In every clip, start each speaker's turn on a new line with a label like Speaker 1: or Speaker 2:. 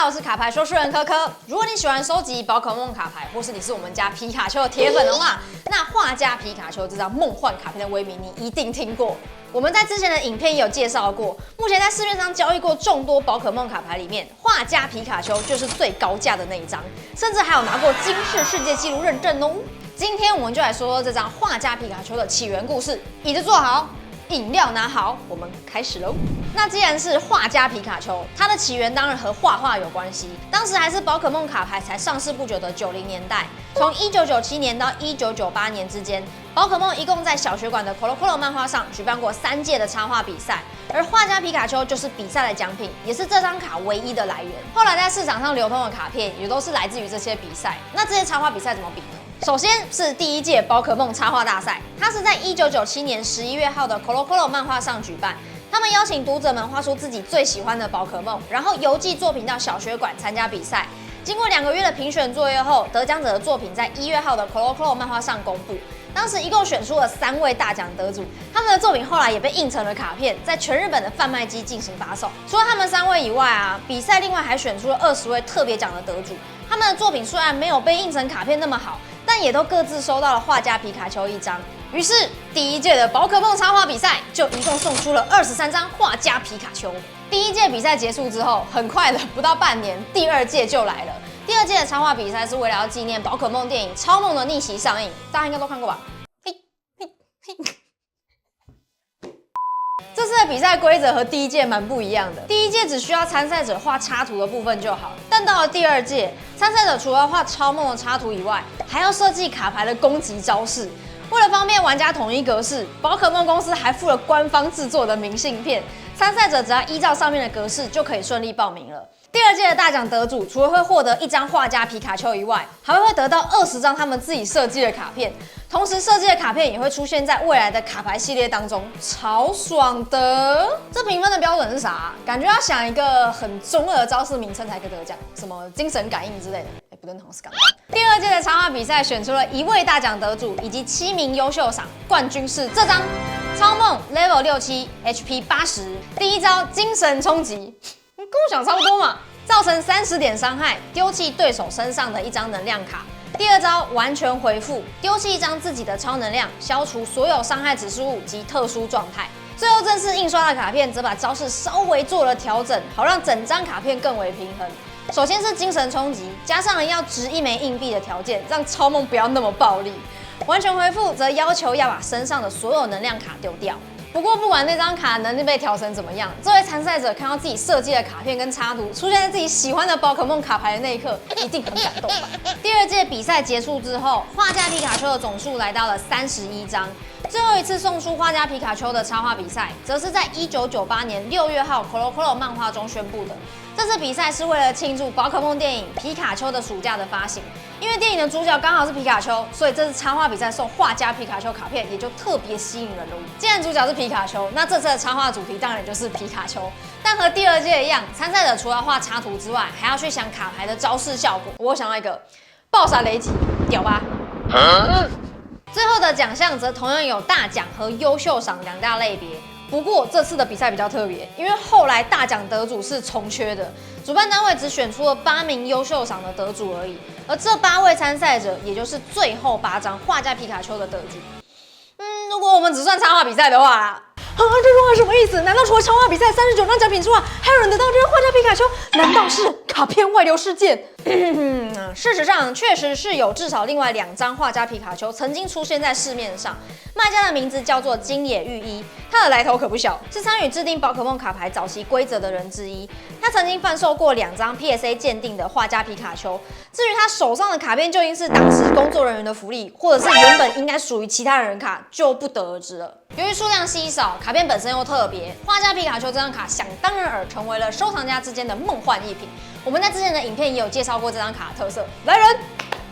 Speaker 1: 我是卡牌说书人科科。如果你喜欢收集宝可梦卡牌，或是你是我们家皮卡丘的铁粉的话，那画家皮卡丘这张梦幻卡片的威名你一定听过。我们在之前的影片也有介绍过，目前在市面上交易过众多宝可梦卡牌里面，画家皮卡丘就是最高价的那一张，甚至还有拿过金氏世界纪录认证哦。今天我们就来说说这张画家皮卡丘的起源故事。椅子坐好，饮料拿好，我们开始喽。那既然是画家皮卡丘，它的起源当然和画画有关系。当时还是宝可梦卡牌才上市不久的90年代，从1997年到1998年之间，宝可梦一共在小学馆的 Colo-Colo 漫画上举办过3届的插画比赛，而画家皮卡丘就是比赛的奖品，也是这张卡唯一的来源。后来在市场上流通的卡片也都是来自于这些比赛。那这些插画比赛怎么比呢？首先是第1届宝可梦插画大赛，它是在1997年11月号的 Colo-Colo 漫画上举办。他们邀请读者们画出自己最喜欢的宝可梦，然后邮寄作品到小学馆参加比赛。经过2个月的评选作业后，得奖者的作品在1月号的 Colo-Colo 漫画上公布。当时一共选出了3位大奖得主，他们的作品后来也被印成了卡片，在全日本的贩卖机进行发售。除了他们3位以外比赛另外还选出了20位特别奖的得主，他们的作品虽然没有被印成卡片那么好，但也都各自收到了画家皮卡丘1张。于是第1届的宝可梦插画比赛就一共送出了23张画家皮卡丘。第1届比赛结束之后，很快的不到半年，第2届就来了。第2届的插画比赛是为了要纪念宝可梦电影《超梦》的逆袭上映，大家应该都看过吧？这次的比赛规则和第1届蛮不一样的。第1届只需要参赛者画插图的部分就好，但到了第2届，参赛者除了画超梦的插图以外，还要设计卡牌的攻击招式。为了方便玩家统一格式，宝可梦公司还附了官方制作的明信片，参赛者只要依照上面的格式就可以顺利报名了。第2届的大奖得主除了会获得1张画家皮卡丘以外，还会得到20张他们自己设计的卡片，同时设计的卡片也会出现在未来的卡牌系列当中，超爽的！这评分的标准是啥？感觉要想一个很中二的招式名称才可以得奖，什么精神感应之类的。不对，好像是刚刚。第2届的插画比赛选出了1位大奖得主以及7名优秀赏，冠军是这张超梦 Level 67 HP 80，第1招精神冲击。跟我想差不多嘛，造成30点伤害，丢弃对手身上的1张能量卡。第2招完全回复，丢弃1张自己的超能量，消除所有伤害指示物及特殊状态。最后正式印刷的卡片则把招式稍微做了调整，好让整张卡片更为平衡。首先是精神冲击，加上了要值1枚硬币的条件，让超梦不要那么暴力。完全回复则要求要把身上的所有能量卡丢掉。不过，不管那张卡能力被调成怎么样，这位参赛者看到自己设计的卡片跟插图出现在自己喜欢的宝可梦卡牌的那一刻，一定很感动吧？第2届比赛结束之后，画家皮卡丘的总数来到了31张。最后一次送出画家皮卡丘的插画比赛，则是在1998年6月号 Colo-Colo 漫画中宣布的。这次比赛是为了庆祝宝可梦电影《皮卡丘的暑假》的发行，因为电影的主角刚好是皮卡丘，所以这次插画比赛送画家皮卡丘卡片也就特别吸引人了。既然主角是皮卡丘，那这次的插画主题当然就是皮卡丘。但和第2届一样，参赛者除了画插图之外，还要去想卡牌的招式效果。我想到一个爆闪雷击，屌吧？最后的奖项则同样有大奖和优秀赏2大类别。不过这次的比赛比较特别，因为后来大奖得主是重缺的，主办单位只选出了8名优秀赏的得主而已，而这8位参赛者，也就是最后8张画家皮卡丘的得主。如果我们只算插画比赛的话啦，这句话什么意思？难道除了插画比赛39张奖品之外，还有人得到这个画家皮卡丘？难道是卡片外流事件？事实上，确实是有至少另外2张画家皮卡丘曾经出现在市面上。卖家的名字叫做金野裕一，他的来头可不小，是参与制定宝可梦卡牌早期规则的人之一。他曾经贩售过2张 PSA 鉴定的画家皮卡丘。至于他手上的卡片究竟是当时工作人员的福利，或者是原本应该属于其他人的卡，就不得而知了。由于数量稀少，卡片本身又特别，画家皮卡丘这张卡想当然尔成为了收藏家之间的梦幻一品。我们在之前的影片也有介绍过这张卡的特色，来人，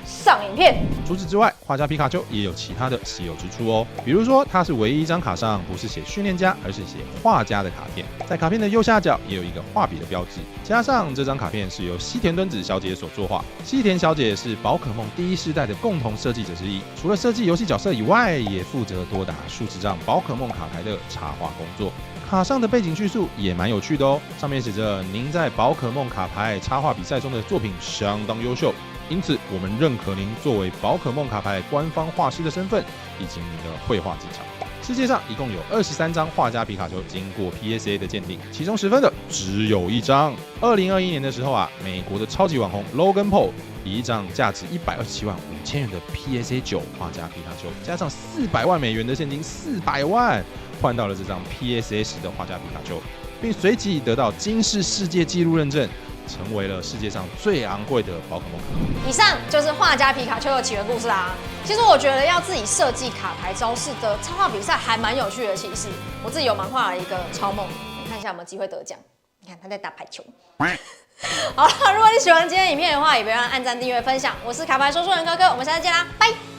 Speaker 1: 上影片。
Speaker 2: 除此之外，画家皮卡丘也有其他的稀有之处哦。比如说，它是唯一一张卡上不是写训练家，而是写画家的卡片。在卡片的右下角也有一个画笔的标志。加上这张卡片是由西田敦子小姐所作画。西田小姐是宝可梦第1世代的共同设计者之一，除了设计游戏角色以外，也负责多达数十张宝可梦卡牌的插画工作。卡上的背景叙述也蛮有趣的哦，上面写着您在宝可梦卡牌插画比赛中的作品相当优秀，因此我们认可您作为宝可梦卡牌官方画师的身份以及您的绘画技巧。世界上一共有23张画家皮卡丘经过 PSA 的鉴定，其中10分的只有1张。2021年的时候啊，美国的超级网红 Logan Paul 以一张价值127万5千元的 PSA 9画家皮卡丘，加上400万美元的现金，400万换到了这张 PSA 10的画家皮卡丘，并随即得到金氏世界纪录认证，成为了世界上最昂贵的宝可梦卡。
Speaker 1: 以上就是画家皮卡丘的起源故事啦。其实我觉得要自己设计卡牌招式的插画比赛还蛮有趣的。其实我自己有蛮画了一个超梦，你看一下有没有机会得奖。你看他在打排球。好了，如果你喜欢今天影片的话，也别忘了按赞、订阅、分享。我是卡牌说书人柯柯，我们下次见啦，拜。